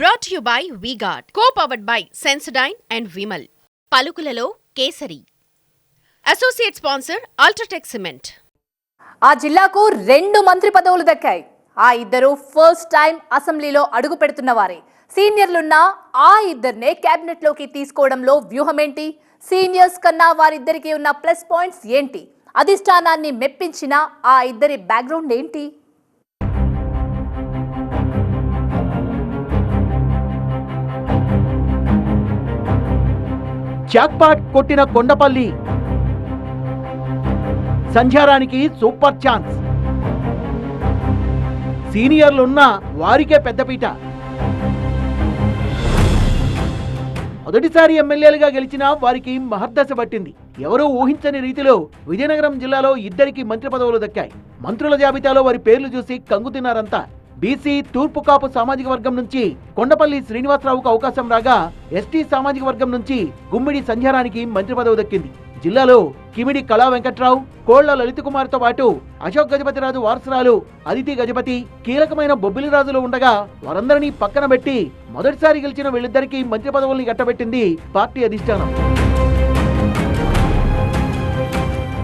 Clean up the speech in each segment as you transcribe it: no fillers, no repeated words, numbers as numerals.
Brought to you by V-Guard, co-powered by Sensodyne and Vimal. పలుకులలో Kesari. Associate sponsor UltraTech cement. ఆ జిల్లాకు 2 మంత్రి పదవులు దక్కాయి. ఆ ఇద్దరు ఫస్ట్ టైం అసెంబ్లీలో అడుగు పెడుతున్న వారే. సీనియర్లున్న ఆ ఇద్దరినే కేబినెట్ లోకి తీసుకోవడంలో వ్యూహం ఏంటి? సీనియర్స్ కన్నా వారిద్దరికి ఉన్న ప్లస్ పాయింట్స్ ఏంటి? అధిష్టానాన్ని మెప్పించిన ఆ ఇద్దరి బ్యాక్గ్రౌండ్ ఏంటి? జాక్పాట్ కొట్టిన కొండపల్లి సంధ్యారానికి సూపర్ ఛాన్స్. సీనియర్లున్న వారికే పెద్దపీట. మొదటిసారి ఎమ్మెల్యేలుగా గెలిచిన వారికి మహర్దశ పట్టింది. ఎవరూ ఊహించని రీతిలో విజయనగరం జిల్లాలో ఇద్దరికి మంత్రి పదవులు దక్కాయి. మంత్రుల జాబితాలో వారి పేర్లు చూసి కంగుతిన్నారంతా. బీసీ తూర్పు కాపు సామాజిక వర్గం నుంచి కొండపల్లి శ్రీనివాసరావుకు అవకాశం రాగా, ఎస్టీ సామాజిక వర్గం నుంచి గుమ్మిడి సంధ్యారానికి మంత్రి పదవి దక్కింది. జిల్లాలో కిమిడి కళా వెంకట్రావు, కోళ్ల లలిత కుమార్తో పాటు అశోక్ గజపతిరాజు వారసురాలు అదితి గజపతి కీలకమైన బొబ్బిలిరాజులు ఉండగా, వారందరినీ పక్కన పెట్టి మొదటిసారి గెలిచిన వీళ్ళిద్దరికీ మంత్రి పదవుల్ని గట్టబెట్టింది పార్టీ అధిష్టానం.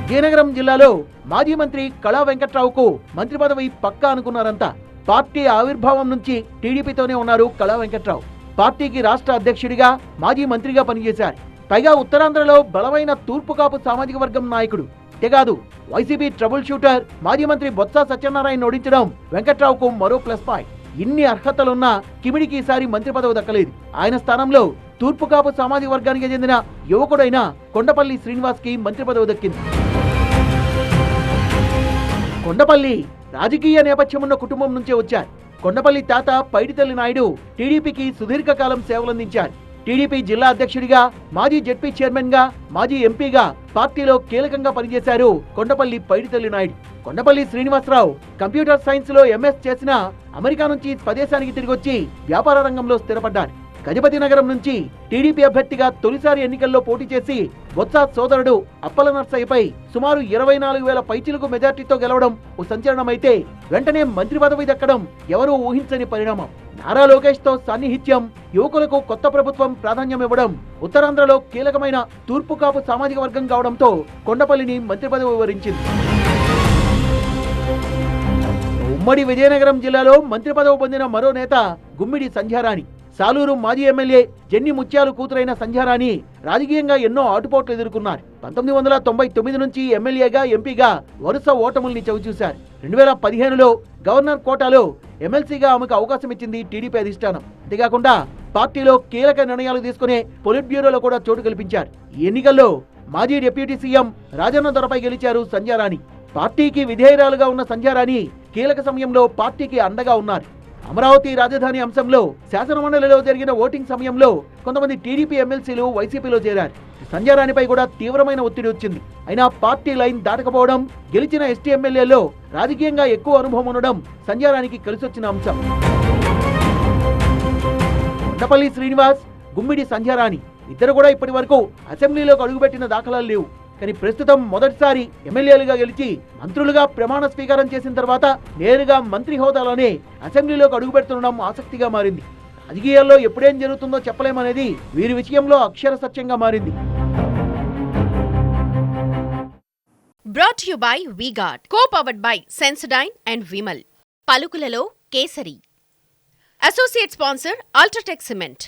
విజయనగరం జిల్లాలో మాజీ మంత్రి కళా వెంకట్రావుకు మంత్రి పదవి పక్కా అనుకున్నారంతా. పార్టీ ఆవిర్భావం నుంచి టీడీపీతోనే ఉన్నారు కళా వెంకట్రావు. పార్టీకి రాష్ట్ర అధ్యక్షుడిగా, మాజీ మంత్రిగా పనిచేశారు. పైగా ఉత్తరాంధ్రలో బలమైన తూర్పు కాపు సామాజిక వర్గం నాయకుడు. అంతేకాదు, వైసీపీ ట్రబుల్ షూటర్ మాజీ మంత్రి బొత్స సత్యనారాయణ ఓడించడం వెంకట్రావుకు మరో ప్లస్ పాయింట్. ఇన్ని అర్హతలున్నా కిమిడికి ఈసారి మంత్రి పదవి దక్కలేదు. ఆయన స్థానంలో తూర్పు కాపు సామాజిక వర్గానికి చెందిన యువకుడైన కొండపల్లి శ్రీనివాస్ కి మంత్రి పదవి దక్కింది. కొండపల్లి రాజకీయ నేపథ్యమున్న కుటుంబం నుంచే వచ్చారు. కొండపల్లి తాత పైడితల్లి నాయుడు టీడీపీకి సుదీర్ఘకాలం సేవలందించారు. టీడీపీ జిల్లా అధ్యక్షుడిగా, మాజీ జెడ్పీ చైర్మన్ గా, మాజీ ఎంపీగా పార్టీలో కీలకంగా పనిచేశారు కొండపల్లి పైడితల్లి నాయుడు. కొండపల్లి శ్రీనివాసరావు కంప్యూటర్ సైన్స్ లో ఎంఎస్ చేసిన అమెరికా నుంచి స్వదేశానికి తిరిగొచ్చి వ్యాపార రంగంలో స్థిరపడ్డారు. గజపతి నగరం నుంచి టీడీపీ అభ్యర్థిగా తొలిసారి ఎన్నికల్లో పోటీ చేసి బొత్స సోదరుడు అప్పల నర్సయ్యపై సుమారు 24,000 పైచిలకు మెజార్టీతో గెలవడం ఓ సంచలనమైతే, వెంటనే మంత్రి పదవి దక్కడం ఎవరూ ఊహించని పరిణామం. నారా లోకేష్ తో సాన్నిహిత్యం, యువకులకు కొత్త ప్రభుత్వం ప్రాధాన్యం ఇవ్వడం, ఉత్తరాంధ్రలో కీలకమైన తూర్పు కాపు సామాజిక వర్గం కావడంతో కొండపల్లిని మంత్రి పదవి వివరించింది. ఉమ్మడి విజయనగరం జిల్లాలో మంత్రి పదవి పొందిన మరో నేత గుమ్మిడి సంధ్యారాణి. సాలూరు మాజీ ఎమ్మెల్యే జెన్ని ముత్యాలు కూతురైన సంధ్యారాణి రాజకీయంగా ఎన్నో ఆటుపోట్లు ఎదుర్కొన్నారు. 1999 నుంచి ఎమ్మెల్యేగా, ఎంపీగా వరుస ఓటముల్ని చవిచూశారు. 2015లో గవర్నర్ కోటాలో ఎమ్మెల్సీగా ఆమెకు అవకాశం ఇచ్చింది టీడీపీ అధిష్టానం. అంతేకాకుండా పార్టీలో కీలక నిర్ణయాలు తీసుకునే పొలిట్ బ్యూరోలో కూడా చోటు కల్పించారు. ఈ ఎన్నికల్లో మాజీ డిప్యూటీ సీఎం రాజన్న దొరపై గెలిచారు సంధ్యారాణి. పార్టీకి విధేయురాలుగా ఉన్న సంధ్యారాణి కీలక సమయంలో పార్టీకి అండగా ఉన్నారు. అమరావతి రాజధాని అంశంలో శాసనమండలిలో జరిగిన ఓటింగ్ సమయంలో కొంతమంది టీడీపీ ఎమ్మెల్సీలు వైసీపీలో చేరారు. సంధ్యారాణిపై కూడా తీవ్రమైన ఒత్తిడి వచ్చింది. అయినా పార్టీ లైన్ దాటకపోవడం, గెలిచిన ఎస్టీ ఎమ్మెల్యేలో రాజకీయంగా ఎక్కువ అనుభవం ఉండడం సంధ్యారాణికి కలిసొచ్చిన అంశం. కొండపల్లి శ్రీనివాస్, గుమ్మిడి సంధ్యారాణి ఇద్దరు కూడా ఇప్పటి వరకు అసెంబ్లీలోకి అడుగుపెట్టిన దాఖలాలు లేవు. కానీ ప్రస్తుతం మొదటిసారి ఎమ్మెల్యేలుగా గెలిచి మంత్రులుగా ప్రమాణ స్వీకారం చేసిన తర్వాత నేరుగా మంత్రి హోదాలోనే అసెంబ్లీలోకి అడుగుపెడుతుండడం ఆసక్తిగా మారింది. రాజకీయాల్లో ఎప్పుడేం జరుగుతుందో చెప్పలేమనేది వీరి విషయంలో అక్షర సత్యంగా మారింది. Brought to you by V-Guard, co-powered by Sensodyne and Vimal. పలుకులలో Kesari. Associate sponsor UltraTech cement.